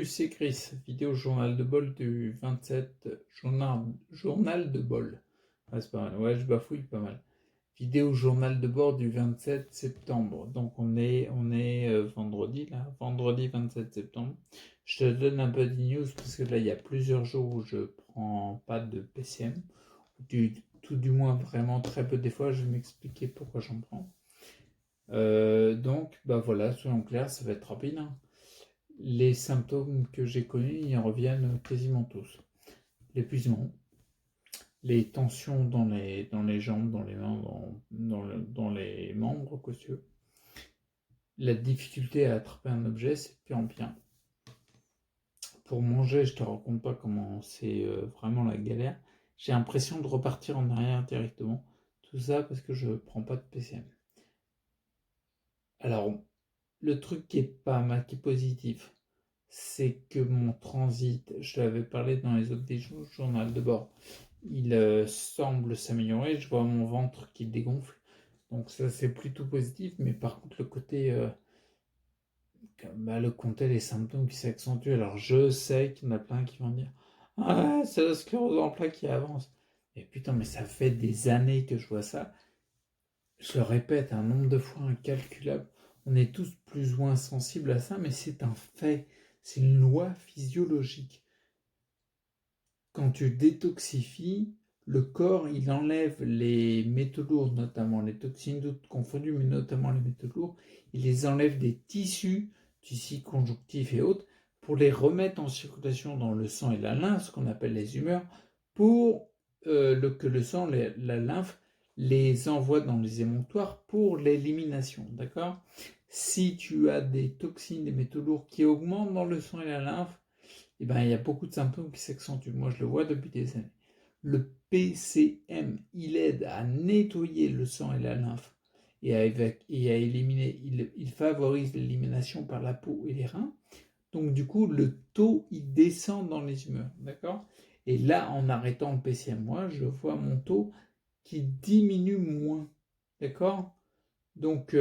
c'est Chris, vidéo journal de bol du 27, journal de bol. Ouais, c'est pas mal, ouais, je bafouille pas mal. Vidéo journal de bord du 27 septembre. Donc on est vendredi là, vendredi 27 septembre. Je te donne un peu de news parce que là il y a plusieurs jours où je prends pas de PCM. Tout du moins vraiment très peu des fois, je vais m'expliquer pourquoi j'en prends. Donc bah voilà, soyons clairs, ça va être rapide, hein. Les symptômes que j'ai connus, ils reviennent quasiment tous. L'épuisement, les tensions dans les jambes, dans les mains, dans les membres, quoi que ce soit. La difficulté à attraper un objet, c'est de pire en pire. Pour manger, je te raconte pas comment c'est vraiment la galère. J'ai l'impression de repartir en arrière directement. Tout ça parce que je prends pas de PCM. Alors, le truc qui est pas mal, qui est positif, c'est que mon transit, je l'avais parlé dans les autres des journal de bord, il semble s'améliorer. Je vois mon ventre qui dégonfle. Donc ça, c'est plutôt positif. Mais par contre, le côté... le côté des symptômes qui s'accentuent. Alors je sais qu'il y en a plein qui vont dire ah, c'est la sclérose en plaques qui avance. Et putain, mais ça fait des années que je vois ça. Je le répète un nombre de fois incalculable. On est tous plus ou moins sensibles à ça, mais c'est un fait. C'est une loi physiologique. Quand tu détoxifies, le corps, il enlève les métaux lourds, notamment les toxines, toutes confondues, mais notamment les métaux lourds. Il les enlève des tissus conjonctifs et autres, pour les remettre en circulation dans le sang et la lymphe, ce qu'on appelle les humeurs, pour que le sang, la lymphe, les envoie dans les émonctoires pour l'élimination, d'accord? Si tu as des toxines, des métaux lourds qui augmentent dans le sang et la lymphe, eh ben, il y a beaucoup de symptômes qui s'accentuent. Moi, je le vois depuis des années. Le PCM, il aide à nettoyer le sang et la lymphe et à éliminer. Il favorise l'élimination par la peau et les reins. Donc, du coup, le taux, il descend dans les humeurs. D'accord? Et là, en arrêtant le PCM, moi, je vois mon taux qui diminue moins. D'accord? Donc,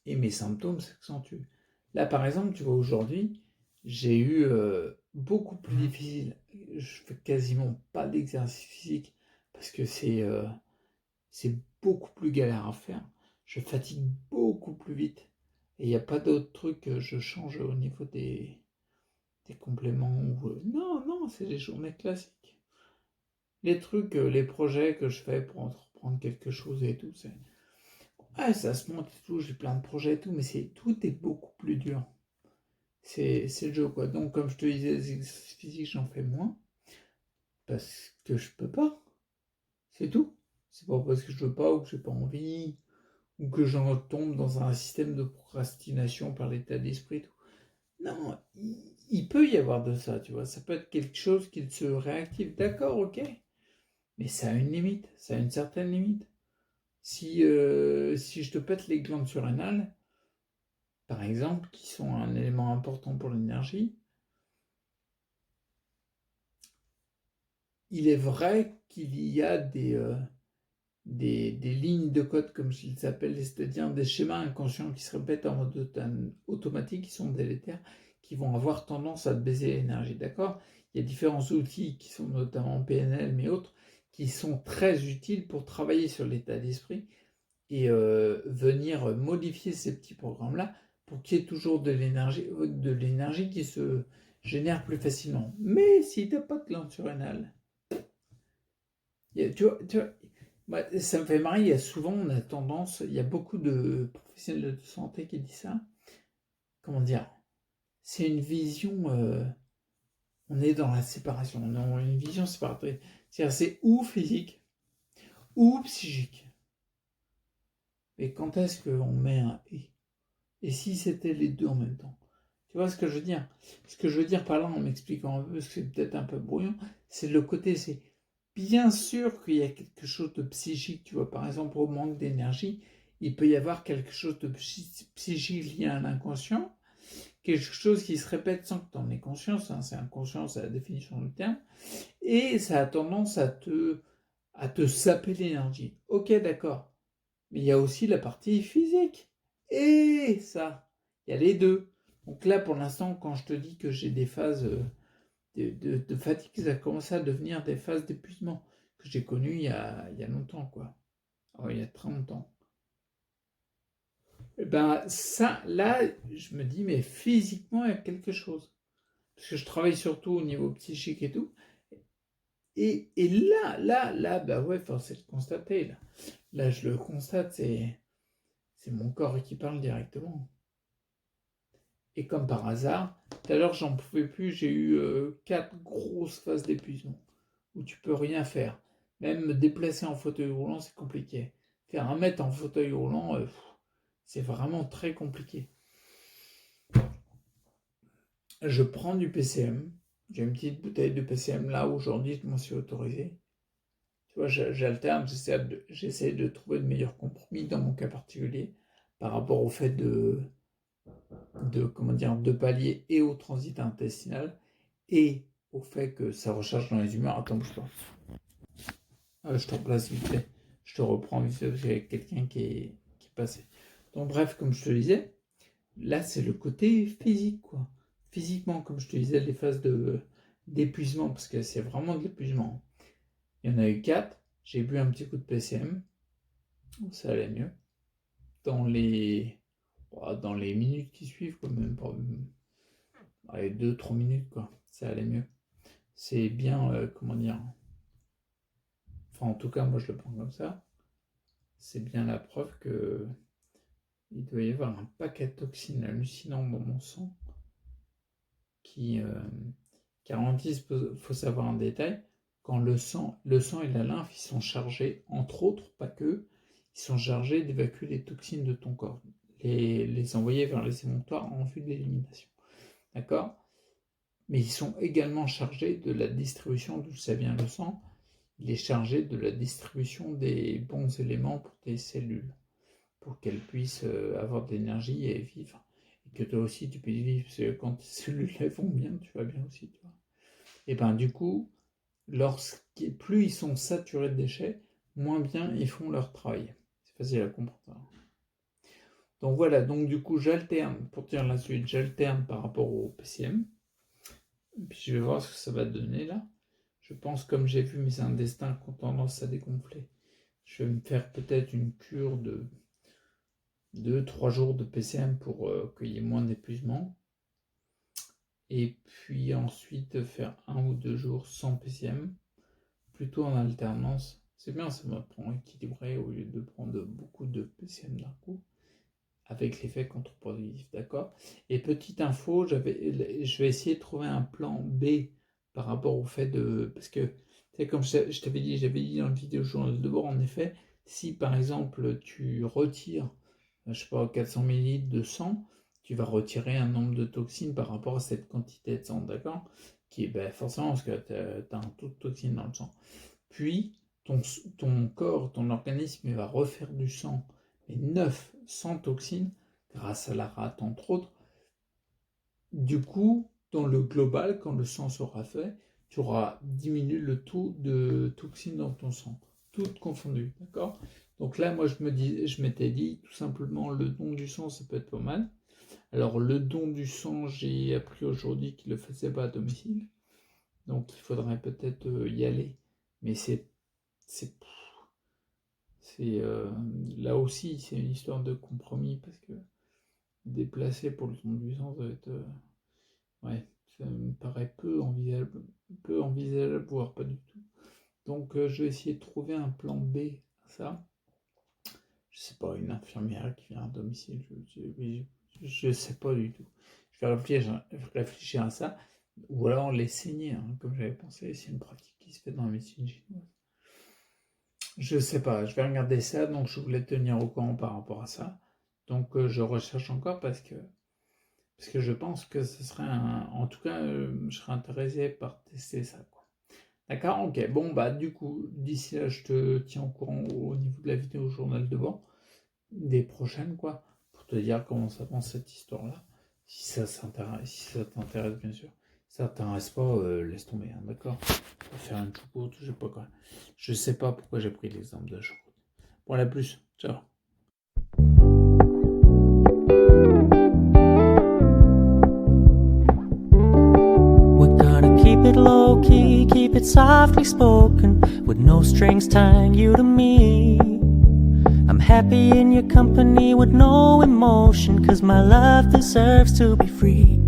et mes symptômes s'accentuent. Là, par exemple, tu vois, aujourd'hui, j'ai eu beaucoup plus difficile. Je fais quasiment pas d'exercice physique parce que c'est beaucoup plus galère à faire. Je fatigue beaucoup plus vite. Et il n'y a pas d'autre truc que je change au niveau des compléments. Non, non, c'est les journées classiques. Les trucs, les projets que je fais pour entreprendre quelque chose et tout, c'est... Ouais, ça se monte et tout, j'ai plein de projets et tout, mais tout est beaucoup plus dur. C'est le jeu, quoi. Donc, comme je te disais, les exercices physiques, j'en fais moins. Parce que je peux pas. C'est tout. C'est pas parce que je veux pas ou que j'ai pas envie ou que j'en tombe dans un système de procrastination par l'état d'esprit. Tout. Non, il peut y avoir de ça, tu vois. Ça peut être quelque chose qui se réactive. D'accord, ok. Mais ça a une limite. Ça a une certaine limite. Si je te pète les glandes surrénales, par exemple, qui sont un élément important pour l'énergie, il est vrai qu'il y a des lignes de code, comme ils s'appellent, c'est-à-dire des schémas inconscients qui se répètent en mode automatique, qui sont délétères, qui vont avoir tendance à te baiser l'énergie, d'accord? Il y a différents outils qui sont notamment PNL, mais autres, qui sont très utiles pour travailler sur l'état d'esprit et venir modifier ces petits programmes-là pour qu'il y ait toujours de l'énergie qui se génère plus facilement. Mais si tu n'as pas de glande surrénale, tu vois, ça me fait marrer, on a tendance, il y a beaucoup de professionnels de santé qui disent ça. Comment dire? C'est une vision, on est dans la séparation, on a une vision séparatrice. C'est-à-dire, c'est ou physique ou psychique. Et quand est-ce qu'on met un et? Et si c'était les deux en même temps? Tu vois ce que je veux dire? Ce que je veux dire par là, en m'expliquant un peu, parce que c'est peut-être un peu brouillon, c'est le côté, c'est bien sûr qu'il y a quelque chose de psychique, tu vois, par exemple, au manque d'énergie, il peut y avoir quelque chose de psychique lié à l'inconscient, quelque chose qui se répète sans que tu en aies conscience, hein, c'est inconscient, c'est la définition du terme, et ça a tendance à te saper l'énergie. Ok, d'accord. Mais il y a aussi la partie physique. Et ça, il y a les deux. Donc là, pour l'instant, quand je te dis que j'ai des phases de fatigue, ça a commencé à devenir des phases d'épuisement que j'ai connues il y a longtemps, quoi. Oh, il y a très longtemps. Et ben ça, là, je me dis, mais physiquement, il y a quelque chose. Parce que je travaille surtout au niveau psychique et tout. Et là, bah ouais, force est de constater. Là, je le constate, c'est mon corps qui parle directement. Et comme par hasard, tout à l'heure, j'en pouvais plus, j'ai eu 4 grosses phases d'épuisement où tu peux rien faire. Même me déplacer en fauteuil roulant, c'est compliqué. Faire 1 mètre en fauteuil roulant, c'est vraiment très compliqué. Je prends du PCM. J'ai une petite bouteille de PCM là, aujourd'hui, je m'en suis autorisé. Tu vois, j'alterne, j'essaie de trouver le meilleur compromis dans mon cas particulier par rapport au fait de pallier et au transit intestinal et au fait que ça recharge dans les humeurs. Attends, bouge pas. Je te replace vite fait. Je te reprends vite fait parce qu'il y a quelqu'un qui est passé. Donc bref, comme je te disais, là c'est le côté physique, quoi. Physiquement, comme je te disais, les phases d'épuisement, parce que c'est vraiment de l'épuisement. Il y en a eu 4. J'ai bu un petit coup de PCM. Ça allait mieux. Dans les minutes qui suivent, quoi, même pas. Allez, 2-3 minutes, quoi. Ça allait mieux. C'est bien, comment dire. Enfin, en tout cas, moi je le prends comme ça. C'est bien la preuve que il doit y avoir un paquet de toxines hallucinants dans mon sang qui garantissent, il faut savoir un détail, quand le sang et la lymphe, ils sont chargés, entre autres, pas que, ils sont chargés d'évacuer les toxines de ton corps, les envoyer vers les émonctoires en vue de l'élimination. D'accord ? Mais ils sont également chargés de la distribution, d'où ça vient le sang, il est chargé de la distribution des bons éléments pour tes cellules, pour qu'elles puissent avoir de l'énergie et vivre. Et que toi aussi tu puisses vivre, parce que quand tes cellules vont bien, tu vas bien aussi, tu vois. Et ben du coup, plus ils sont saturés de déchets, moins bien ils font leur travail. C'est facile à comprendre. Donc voilà, donc du coup j'alterne, pour dire la suite, j'alterne par rapport au PCM. Et puis je vais voir ce que ça va donner là. Je pense, comme j'ai vu mes intestins qui ont tendance à dégonfler, je vais me faire peut-être une cure de 2-3 jours de PCM pour qu'il y ait moins d'épuisement. Et puis ensuite faire 1 ou 2 jours sans PCM, plutôt en alternance. C'est bien, ça me prend équilibré au lieu de prendre beaucoup de PCM d'un coup, avec l'effet contre-productif, d'accord ? Et petite info, je vais essayer de trouver un plan B par rapport au fait de... Parce que, comme je t'avais dit, j'avais dit dans le vidéo journal de bord, en effet, si par exemple tu retires, je sais pas, 400 ml de sang, tu vas retirer un nombre de toxines par rapport à cette quantité de sang, d'accord ? Qui est forcément parce que tu as un taux de toxines dans le sang. Puis, ton corps, ton organisme, il va refaire du sang, mais neuf, sans toxines, grâce à la rate, entre autres. Du coup, dans le global, quand le sang sera fait, tu auras diminué le taux de toxines dans ton sang, toutes confondues, d'accord ? Donc là, moi, je m'étais dit, tout simplement, le don du sang, ça peut être pas mal. Alors, le don du sang, j'ai appris aujourd'hui qu'il ne le faisait pas à domicile. Donc, il faudrait peut-être y aller. Mais là aussi, c'est une histoire de compromis parce que déplacer pour le don du sang, ça va être. Ouais, ça me paraît peu envisageable, voire pas du tout. Donc, je vais essayer de trouver un plan B à ça. Je sais pas, une infirmière qui vient à domicile, je sais pas du tout. Je vais réfléchir à ça. Ou alors les saigner, hein, comme j'avais pensé, c'est une pratique qui se fait dans la médecine chinoise. Je sais pas, je vais regarder ça, donc je voulais te tenir au courant par rapport à ça. Donc je recherche encore parce que je pense que ce serait en tout cas, je serais intéressé par tester ça, quoi. D'accord, ok. Bon bah du coup, d'ici là, je te tiens au courant au niveau de la vidéo journal de bord, des prochaines, quoi, pour te dire comment ça pense cette histoire-là. Si ça t'intéresse, bien sûr. Si ça t'intéresse pas, laisse tomber, hein, d'accord. On va faire une choucroute, je sais pas quoi. Je sais pas pourquoi j'ai pris l'exemple de la choucroute. Bon, à la plus. Ciao. low key, keep it softly spoken, with no strings tying you to me. I'm happy in your company with no emotion, 'cause my love deserves to be free.